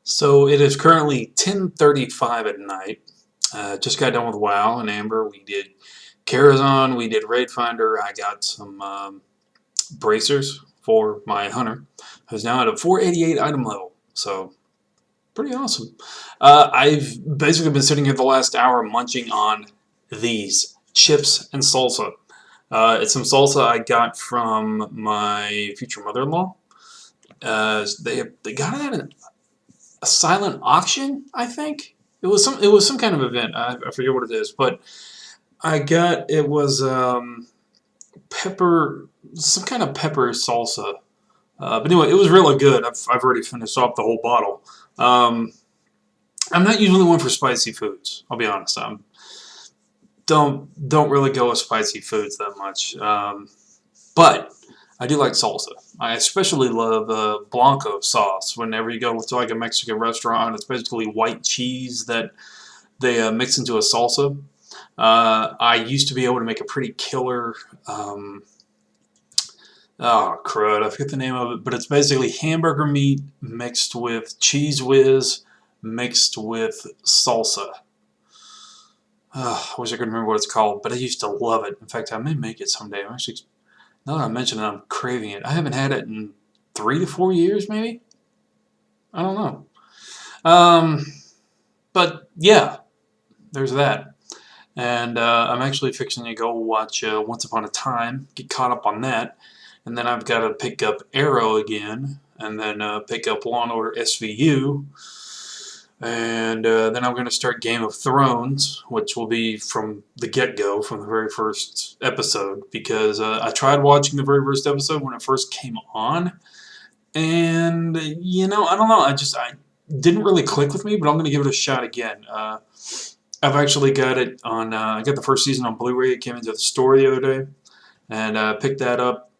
So it is currently 10:35 at night. Just got done with WoW and Amber. We did Carazon, we did Raid Finder. I got some bracers for my hunter, who's now at a 488 item level. So pretty awesome. I've basically been sitting here the last hour munching on these chips and salsa. It's some salsa I got from my future mother-in-law. They got it at a silent auction, I think. It was some kind of event. I forget what it is, but I got it was pepper, some kind of pepper salsa. But anyway, it was really good. I've already finished off the whole bottle. Um, I'm not usually one for spicy foods. I'll be honest. Don't really go with spicy foods that much. But I do like salsa. I especially love Blanco sauce. Whenever you go to like a Mexican restaurant, it's basically white cheese that they mix into a salsa. I used to be able to make a pretty killer. Oh crud! I forget the name of it, but it's basically hamburger meat mixed with cheese whiz mixed with salsa. I wish I could remember what it's called, but I used to love it. In fact, I may make it someday. I'm actually, now that I mention it, I'm craving it. I haven't had it in 3 to 4 years, maybe. I don't know. Um, but yeah, there's that. And I'm actually fixing to go watch Once Upon a Time, get caught up on that, and then I've got to pick up Arrow again, and then pick up Law and Order SVU, and then I'm going to start Game of Thrones, which will be from the get-go, from the very first episode, because I tried watching the very first episode when it first came on, and I don't know, I didn't really click with me, but I'm going to give it a shot again. I've actually got it on, I got the first season on Blu-ray. It came into the store the other day, and picked that up.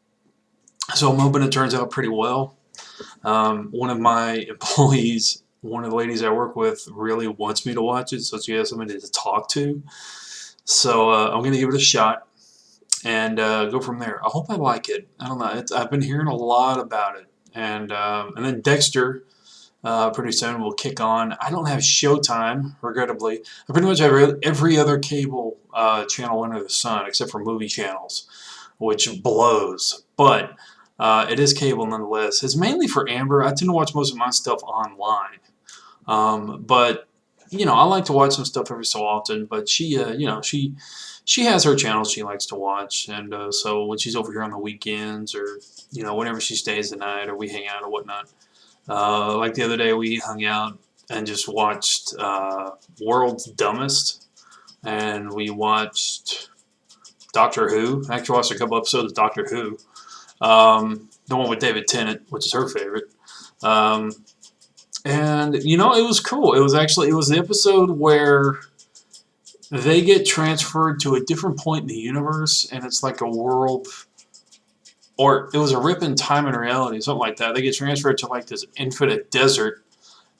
So I'm hoping it turns out pretty well. One of my employees, one of the ladies I work with, really wants me to watch it, so she has somebody to talk to. So I'm going to give it a shot and go from there. I hope I like it. I don't know. I've been hearing a lot about it. And then Dexter, pretty soon will kick on. I don't have Showtime, regrettably. I pretty much have every other cable channel under the sun, except for movie channels, which blows. But it is cable nonetheless. It's mainly for Amber. I tend to watch most of my stuff online. But I like to watch some stuff every so often. But she has her channels she likes to watch, and so when she's over here on the weekends, or whenever she stays the night, or we hang out or whatnot. Like the other day, we hung out and just watched World's Dumbest, and we watched Doctor Who. I actually watched a couple episodes of Doctor Who. The one with David Tennant, which is her favorite. And it was cool. It was the episode where they get transferred to a different point in the universe, and it's like a world, or it was a rip in time and reality, something like that. They get transferred to like this infinite desert,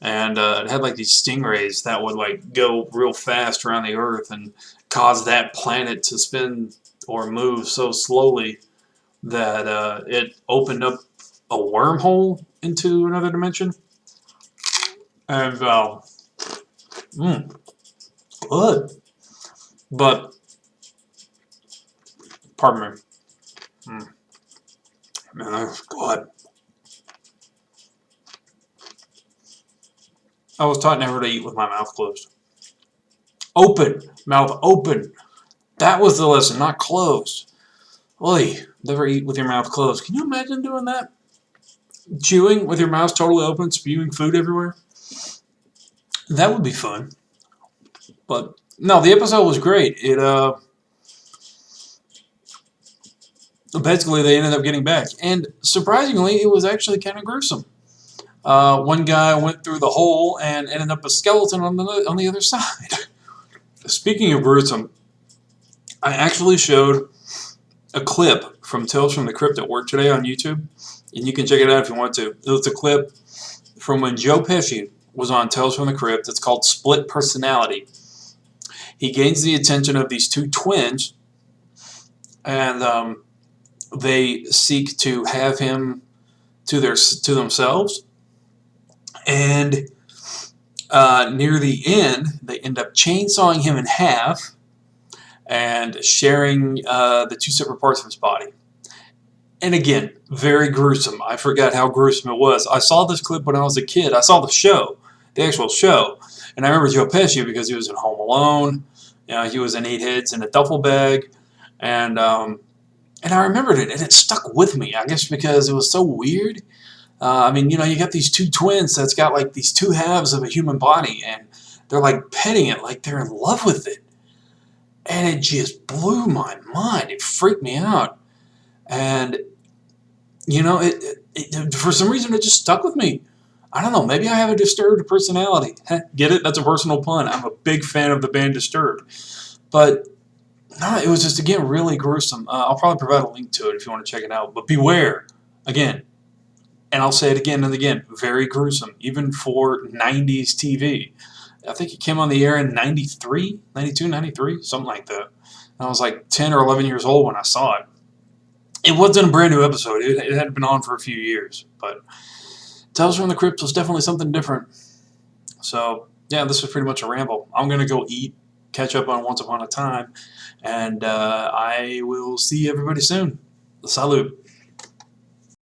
and it had like these stingrays that would like go real fast around the Earth and cause that planet to spin or move so slowly that it opened up a wormhole into another dimension. And good. But pardon me. Man, that's good. I was taught never to eat with my mouth closed. Open. Mouth open. That was the lesson, not closed. Oy, never eat with your mouth closed. Can you imagine doing that? Chewing with your mouth totally open, spewing food everywhere? That would be fun. But no, the episode was great. It basically they ended up getting back, and surprisingly, it was actually kind of gruesome. One guy went through the hole and ended up a skeleton on the other side. Speaking of gruesome, I actually showed a clip from Tales from the Crypt at work today on YouTube, and you can check it out if you want to. It was a clip from when Joe Pesci was on Tales from the Crypt. It's called Split Personality. He gains the attention of these two twins, and they seek to have him to themselves, and Near the end, they end up chainsawing him in half and sharing the two separate parts of his body. And again, very gruesome. I forgot how gruesome it was. I saw this clip when I was a kid. I saw the show, the actual show. And I remember Joe Pesci because he was in Home Alone. You know, he was in Eight Heads in a Duffel Bag. And I remembered it, and it stuck with me, I guess because it was so weird. I mean, you know, you got these two twins that's got like these two halves of a human body, and they're like petting it like they're in love with it. And it just blew my mind. It freaked me out. And you know, for some reason it just stuck with me. I don't know. Maybe I have a Disturbed personality. Get it? That's a personal pun. I'm a big fan of the band Disturbed. But no, it was just again really gruesome. I'll probably provide a link to it if you want to check it out. But beware, again, and I'll say it again and again, very gruesome, even for 90s TV. I think it came on the air in 93, 92, 93, something like that. I was like 10 or 11 years old when I saw it. It wasn't a brand new episode. It had been on for a few years, but Tales from the Crypt was definitely something different. So, yeah, this was pretty much a ramble. I'm going to go eat, catch up on Once Upon a Time, and I will see everybody soon. Salute.